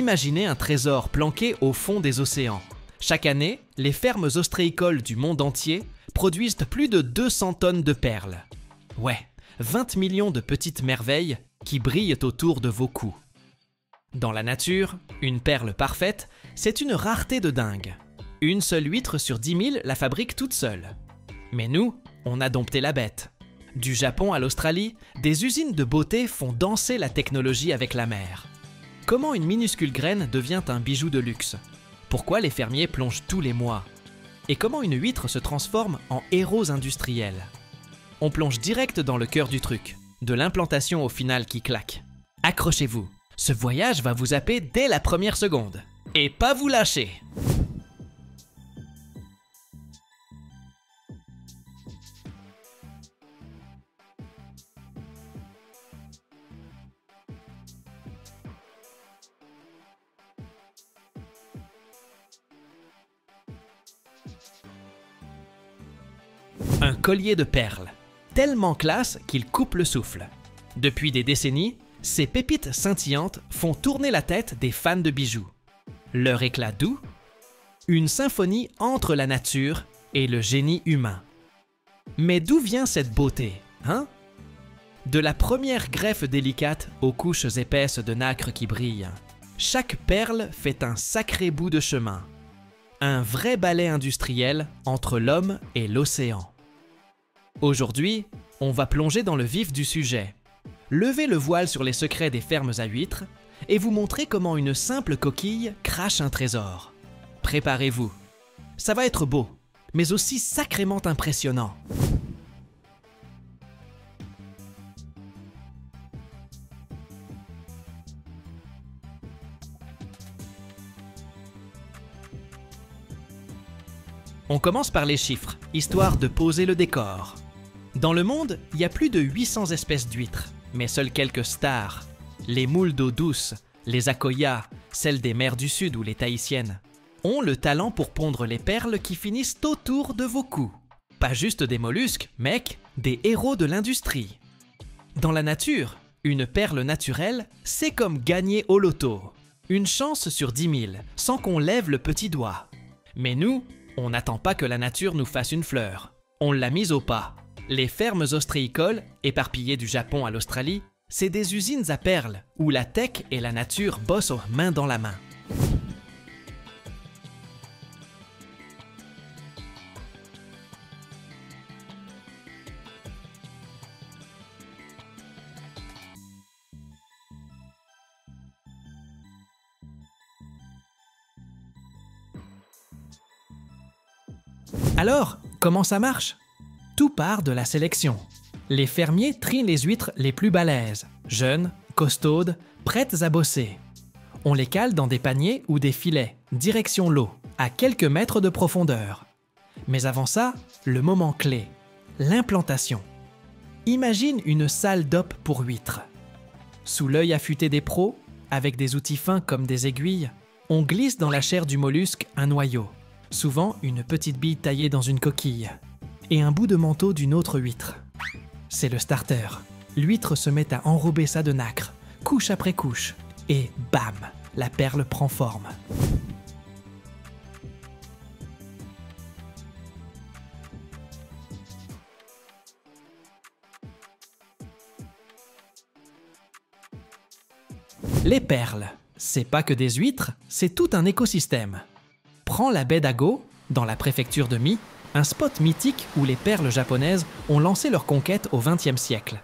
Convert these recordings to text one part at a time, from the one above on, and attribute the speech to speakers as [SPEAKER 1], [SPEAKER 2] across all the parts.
[SPEAKER 1] Imaginez un trésor planqué au fond des océans. Chaque année, les fermes ostréicoles du monde entier produisent plus de 200 tonnes de perles. Ouais, 20 millions de petites merveilles qui brillent autour de vos cous. Dans la nature, une perle parfaite, c'est une rareté de dingue. Une seule huître sur 10 000 la fabrique toute seule. Mais nous, on a dompté la bête. Du Japon à l'Australie, des usines de beauté font danser la technologie avec la mer. Comment une minuscule graine devient un bijou de luxe? Pourquoi les fermiers plongent tous les mois? Et comment une huître se transforme en héros industriels? On plonge direct dans le cœur du truc, de l'implantation au final qui claque. Accrochez-vous, ce voyage va vous happer dès la première seconde. Et pas vous lâcher! Un collier de perles, tellement classe qu'il coupe le souffle. Depuis des décennies, ces pépites scintillantes font tourner la tête des fans de bijoux. Leur éclat doux, une symphonie entre la nature et le génie humain. Mais d'où vient cette beauté, hein? De la première greffe délicate aux couches épaisses de nacre qui brillent, chaque perle fait un sacré bout de chemin. Un vrai ballet industriel entre l'homme et l'océan. Aujourd'hui, on va plonger dans le vif du sujet, lever le voile sur les secrets des fermes à huîtres et vous montrer comment une simple coquille crache un trésor. Préparez-vous, ça va être beau, mais aussi sacrément impressionnant. On commence par les chiffres, histoire de poser le décor. Dans le monde, il y a plus de 800 espèces d'huîtres, mais seules quelques stars. Les moules d'eau douce, les akoyas, celles des mers du Sud ou les tahitiennes, ont le talent pour pondre les perles qui finissent autour de vos cous. Pas juste des mollusques, mec, des héros de l'industrie. Dans la nature, une perle naturelle, c'est comme gagner au loto. Une chance sur 10 000, sans qu'on lève le petit doigt. Mais nous, on n'attend pas que la nature nous fasse une fleur. On l'a mise au pas. Les fermes ostréicoles, éparpillées du Japon à l'Australie, c'est des usines à perles où la tech et la nature bossent main dans la main. Alors, comment ça marche? Tout part de la sélection. Les fermiers trient les huîtres les plus balèzes, jeunes, costaudes, prêtes à bosser. On les cale dans des paniers ou des filets, direction l'eau, à quelques mètres de profondeur. Mais avant ça, le moment clé, l'implantation. Imagine une salle d'op pour huîtres. Sous l'œil affûté des pros, avec des outils fins comme des aiguilles, on glisse dans la chair du mollusque un noyau, souvent une petite bille taillée dans une coquille, et un bout de manteau d'une autre huître. C'est le starter. L'huître se met à enrober ça de nacre, couche après couche, et bam, la perle prend forme. Les perles, c'est pas que des huîtres, c'est tout un écosystème. Prends la baie d'Ago, dans la préfecture de Mie, un spot mythique où les perles japonaises ont lancé leur conquête au XXe siècle.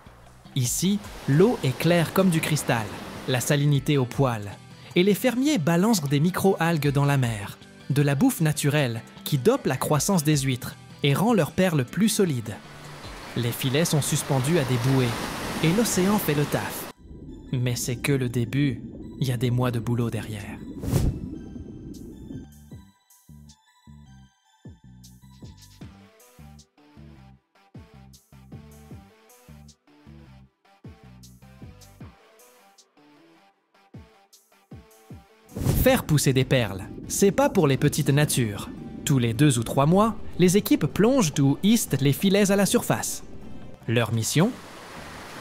[SPEAKER 1] Ici, l'eau est claire comme du cristal, la salinité au poil, et les fermiers balancent des micro-algues dans la mer, de la bouffe naturelle qui dope la croissance des huîtres et rend leurs perles plus solides. Les filets sont suspendus à des bouées, et l'océan fait le taf. Mais c'est que le début, il y a des mois de boulot derrière. Faire pousser des perles, c'est pas pour les petites natures. Tous les 2 ou 3 mois, les équipes plongent ou histent les filets à la surface. Leur mission?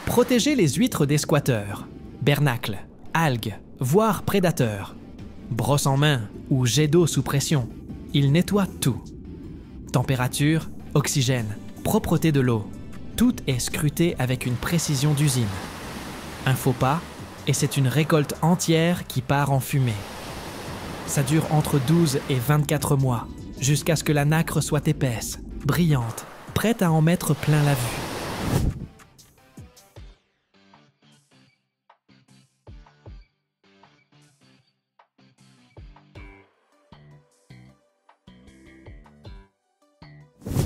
[SPEAKER 1] Protéger les huîtres des squatteurs, bernacles, algues, voire prédateurs. Brosse en main ou jet d'eau sous pression, il nettoie tout. Température, oxygène, propreté de l'eau, tout est scruté avec une précision d'usine. Un faux pas, et c'est une récolte entière qui part en fumée. Ça dure entre 12 et 24 mois, jusqu'à ce que la nacre soit épaisse, brillante, prête à en mettre plein la vue.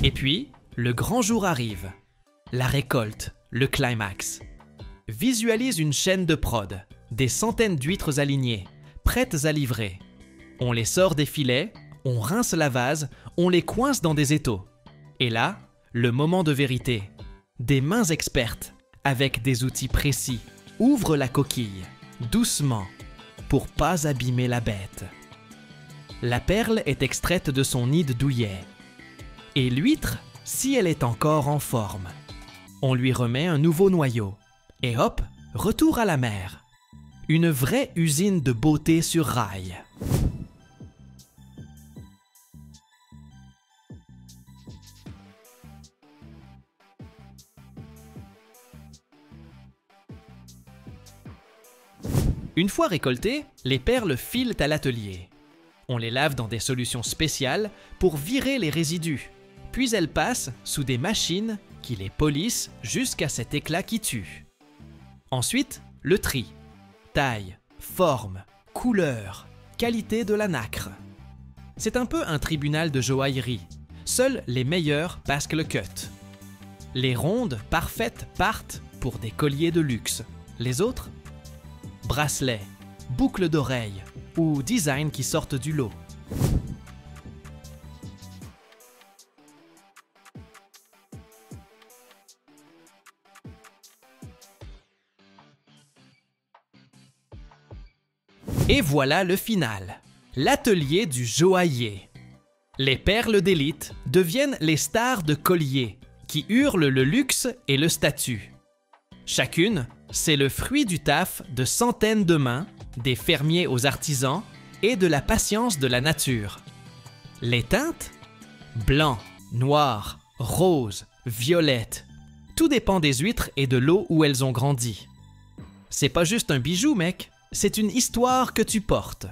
[SPEAKER 1] Et puis, le grand jour arrive. La récolte, le climax. Visualise une chaîne de prod, des centaines d'huîtres alignées, prêtes à livrer. On les sort des filets, on rince la vase, on les coince dans des étaux. Et là, le moment de vérité. Des mains expertes, avec des outils précis, ouvrent la coquille, doucement, pour pas abîmer la bête. La perle est extraite de son nid de douillet. Et l'huître, si elle est encore en forme. On lui remet un nouveau noyau. Et hop, retour à la mer. Une vraie usine de beauté sur rail. Une fois récoltées, les perles filent à l'atelier. On les lave dans des solutions spéciales pour virer les résidus. Puis elles passent sous des machines qui les polissent jusqu'à cet éclat qui tue. Ensuite, le tri. Taille, forme, couleur, qualité de la nacre. C'est un peu un tribunal de joaillerie. Seuls les meilleurs passent le cut. Les rondes parfaites partent pour des colliers de luxe. Les autres? Bracelets, boucles d'oreilles ou designs qui sortent du lot. Et voilà le final, l'atelier du joaillier. Les perles d'élite deviennent les stars de collier, qui hurlent le luxe et le statut. Chacune, c'est le fruit du taf de centaines de mains, des fermiers aux artisans et de la patience de la nature. Les teintes? Blanc, noir, rose, violette. Tout dépend des huîtres et de l'eau où elles ont grandi. C'est pas juste un bijou, mec. C'est une histoire que tu portes.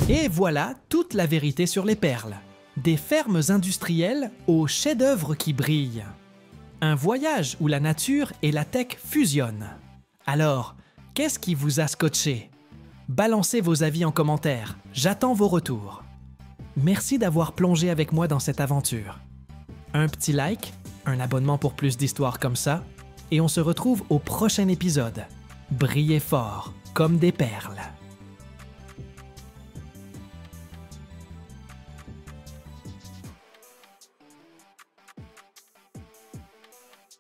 [SPEAKER 1] Et voilà toute la vérité sur les perles. Des fermes industrielles aux chefs-d'œuvre qui brillent. Un voyage où la nature et la tech fusionnent. Alors, qu'est-ce qui vous a scotché? Balancez vos avis en commentaire, j'attends vos retours. Merci d'avoir plongé avec moi dans cette aventure. Un petit like, un abonnement pour plus d'histoires comme ça, et on se retrouve au prochain épisode. Brillez fort, comme des perles.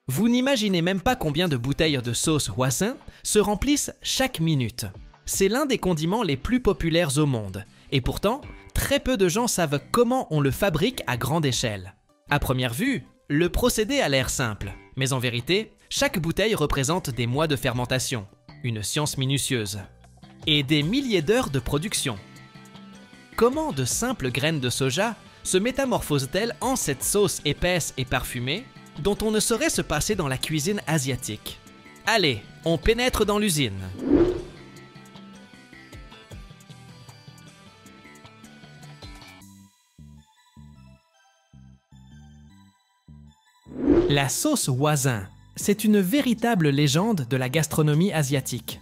[SPEAKER 1] Vous n'imaginez même pas combien de bouteilles de sauce hoisin se remplissent chaque minute. C'est l'un des condiments les plus populaires au monde. Et pourtant, très peu de gens savent comment on le fabrique à grande échelle. À première vue, le procédé a l'air simple. Mais en vérité, chaque bouteille représente des mois de fermentation, une science minutieuse, et des milliers d'heures de production. Comment de simples graines de soja se métamorphosent-elles en cette sauce épaisse et parfumée dont on ne saurait se passer dans la cuisine asiatique? Allez, on pénètre dans l'usine. La sauce hoisin, c'est une véritable légende de la gastronomie asiatique.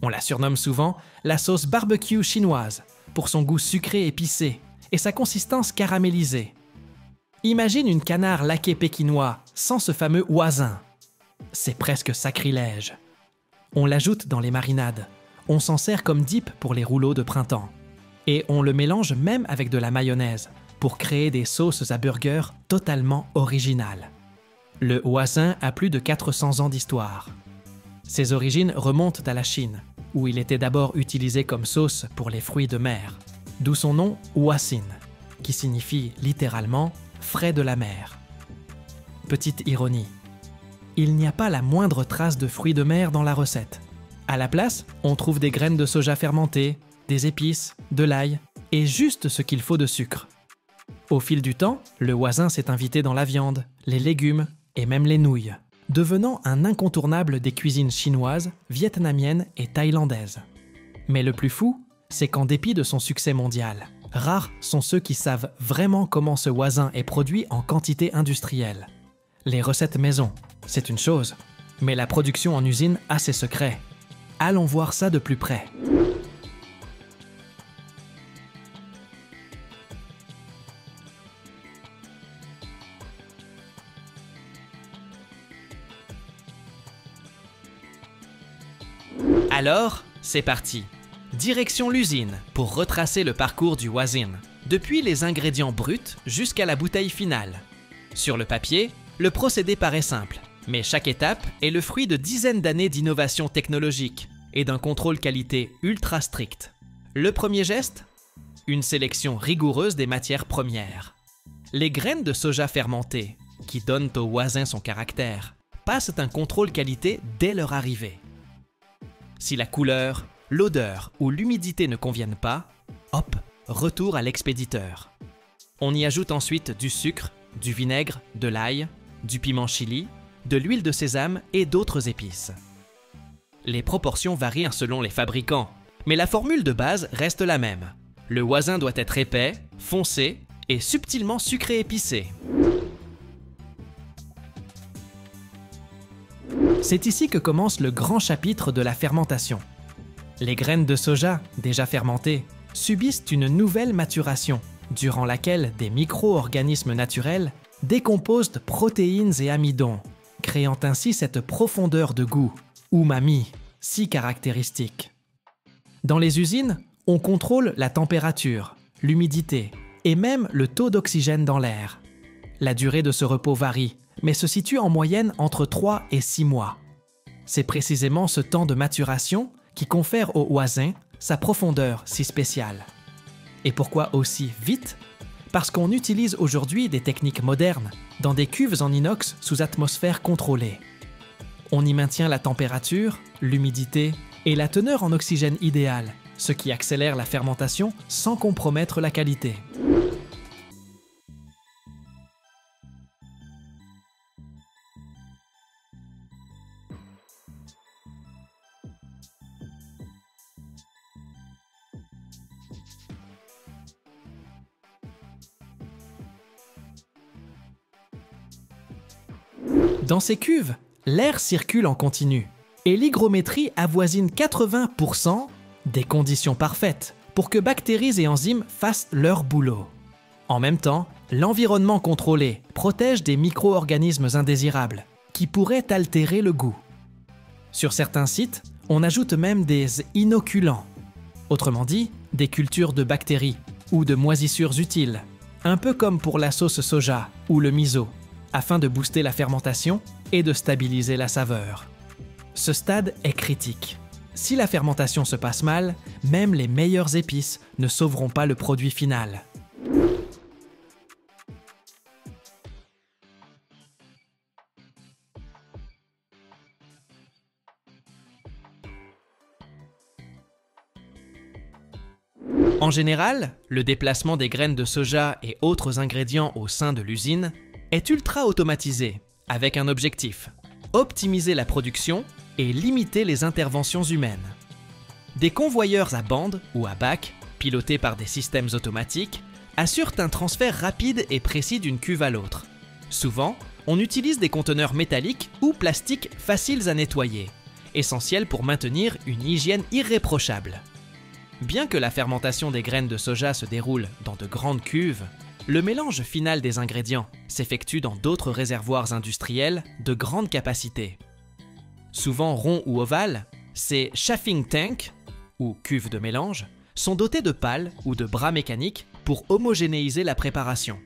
[SPEAKER 1] On la surnomme souvent la sauce barbecue chinoise pour son goût sucré épicé et sa consistance caramélisée. Imagine une canard laqué pékinois sans ce fameux hoisin. C'est presque sacrilège. On l'ajoute dans les marinades, on s'en sert comme dip pour les rouleaux de printemps. Et on le mélange même avec de la mayonnaise pour créer des sauces à burger totalement originales. Le hoisin a plus de 400 ans d'histoire. Ses origines remontent à la Chine, où il était d'abord utilisé comme sauce pour les fruits de mer, d'où son nom hoisin. qui signifie littéralement « frais de la mer ». Petite ironie, il n'y a pas la moindre trace de fruits de mer dans la recette. À la place, on trouve des graines de soja fermentées, des épices, de l'ail et juste ce qu'il faut de sucre. Au fil du temps, le hoisin s'est invité dans la viande, les légumes et même les nouilles, devenant un incontournable des cuisines chinoises, vietnamiennes et thaïlandaises. Mais le plus fou, c'est qu'en dépit de son succès mondial, rares sont ceux qui savent vraiment comment ce hoisin est produit en quantité industrielle. Les recettes maison, c'est une chose, mais la production en usine a ses secrets. Allons voir ça de plus près. Alors, c'est parti. Direction l'usine pour retracer le parcours du hoisin, depuis les ingrédients bruts jusqu'à la bouteille finale. Sur le papier, le procédé paraît simple, mais chaque étape est le fruit de dizaines d'années d'innovation technologique et d'un contrôle qualité ultra strict. Le premier geste? Une sélection rigoureuse des matières premières. Les graines de soja fermentées, qui donnent au hoisin son caractère, passent un contrôle qualité dès leur arrivée. Si la couleur, l'odeur ou l'humidité ne conviennent pas, hop, retour à l'expéditeur. On y ajoute ensuite du sucre, du vinaigre, de l'ail, du piment chili, de l'huile de sésame et d'autres épices. Les proportions varient selon les fabricants, mais la formule de base reste la même. Le hoisin doit être épais, foncé et subtilement sucré épicé. C'est ici que commence le grand chapitre de la fermentation. Les graines de soja, déjà fermentées, subissent une nouvelle maturation, durant laquelle des micro-organismes naturels décomposent protéines et amidons, créant ainsi cette profondeur de goût, umami, si caractéristique. Dans les usines, on contrôle la température, l'humidité et même le taux d'oxygène dans l'air. La durée de ce repos varie, mais se situe en moyenne entre 3 et 6 mois. C'est précisément ce temps de maturation qui confère au hoisin sa profondeur si spéciale. Et pourquoi aussi vite? Parce qu'on utilise aujourd'hui des techniques modernes dans des cuves en inox sous atmosphère contrôlée. On y maintient la température, l'humidité et la teneur en oxygène idéale, ce qui accélère la fermentation sans compromettre la qualité. Dans ces cuves, l'air circule en continu et l'hygrométrie avoisine 80% des conditions parfaites pour que bactéries et enzymes fassent leur boulot. En même temps, l'environnement contrôlé protège des micro-organismes indésirables qui pourraient altérer le goût. Sur certains sites, on ajoute même des inoculants, autrement dit, des cultures de bactéries ou de moisissures utiles, un peu comme pour la sauce soja ou le miso, afin de booster la fermentation et de stabiliser la saveur. Ce stade est critique. Si la fermentation se passe mal, même les meilleures épices ne sauveront pas le produit final. En général, le déplacement des graines de soja et autres ingrédients au sein de l'usine est ultra automatisé, avec un objectif: optimiser la production et limiter les interventions humaines. Des convoyeurs à bande ou à bac, pilotés par des systèmes automatiques, assurent un transfert rapide et précis d'une cuve à l'autre. Souvent, on utilise des conteneurs métalliques ou plastiques faciles à nettoyer, essentiels pour maintenir une hygiène irréprochable. Bien que la fermentation des graines de soja se déroule dans de grandes cuves, le mélange final des ingrédients s'effectue dans d'autres réservoirs industriels de grande capacité. Souvent ronds ou ovales, ces chaffing tanks, ou cuves de mélange, sont dotés de pales ou de bras mécaniques pour homogénéiser la préparation.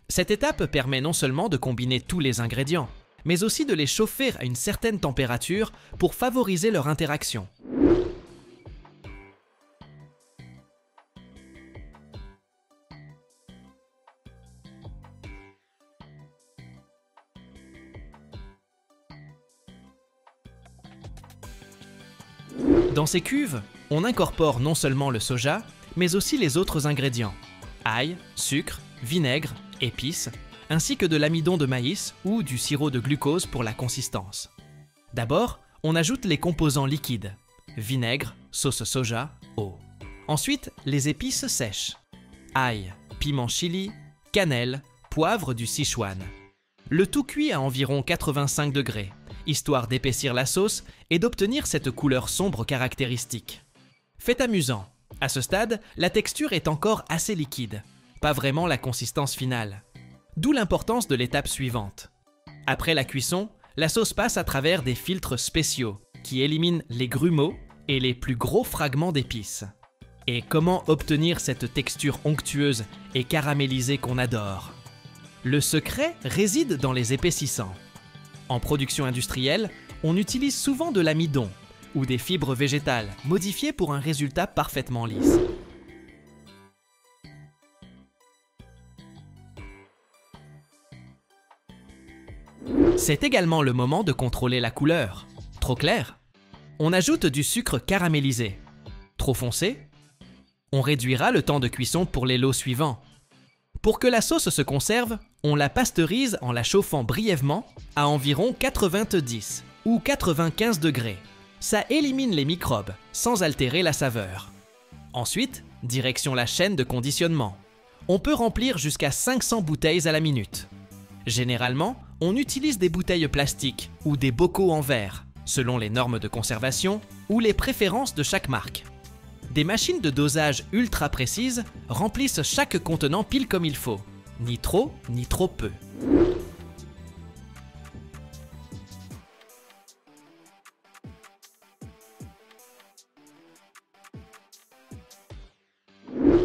[SPEAKER 1] Cette étape permet non seulement de combiner tous les ingrédients, mais aussi de les chauffer à une certaine température pour favoriser leur interaction. Dans ces cuves, on incorpore non seulement le soja, mais aussi les autres ingrédients. Ail, sucre, vinaigre, épices, ainsi que de l'amidon de maïs ou du sirop de glucose pour la consistance. D'abord, on ajoute les composants liquides, vinaigre, sauce soja, eau. Ensuite, les épices sèches, ail, piment chili, cannelle, poivre du Sichuan. Le tout cuit à environ 85 degrés, histoire d'épaissir la sauce et d'obtenir cette couleur sombre caractéristique. Fait amusant, à ce stade, la texture est encore assez liquide, pas vraiment la consistance finale. D'où l'importance de l'étape suivante. Après la cuisson, la sauce passe à travers des filtres spéciaux qui éliminent les grumeaux et les plus gros fragments d'épices. Et comment obtenir cette texture onctueuse et caramélisée qu'on adore? Le secret réside dans les épaississants. En production industrielle, on utilise souvent de l'amidon ou des fibres végétales modifiées pour un résultat parfaitement lisse. C'est également le moment de contrôler la couleur. Trop clair? On ajoute du sucre caramélisé. Trop foncé? On réduira le temps de cuisson pour les lots suivants. Pour que la sauce se conserve, on la pasteurise en la chauffant brièvement à environ 90 ou 95 degrés. Ça élimine les microbes sans altérer la saveur. Ensuite, direction la chaîne de conditionnement. On peut remplir jusqu'à 500 bouteilles à la minute. Généralement, on utilise des bouteilles plastiques ou des bocaux en verre, selon les normes de conservation ou les préférences de chaque marque. Des machines de dosage ultra précises remplissent chaque contenant pile comme il faut, ni trop ni trop peu.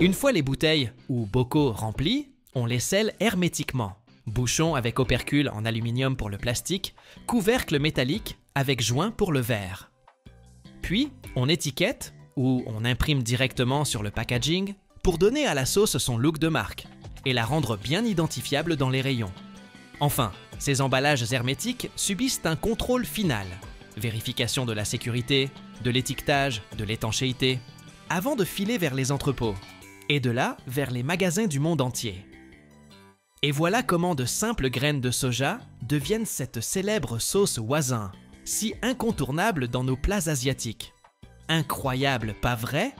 [SPEAKER 1] Une fois les bouteilles ou bocaux remplis, on les scelle hermétiquement. Bouchon avec opercule en aluminium pour le plastique, couvercle métallique avec joint pour le verre. Puis, on étiquette ou on imprime directement sur le packaging pour donner à la sauce son look de marque et la rendre bien identifiable dans les rayons. Enfin, ces emballages hermétiques subissent un contrôle final, vérification de la sécurité, de l'étiquetage, de l'étanchéité, avant de filer vers les entrepôts, et de là vers les magasins du monde entier. Et voilà comment de simples graines de soja deviennent cette célèbre sauce Hoisin, si incontournable dans nos plats asiatiques. Incroyable, pas vrai?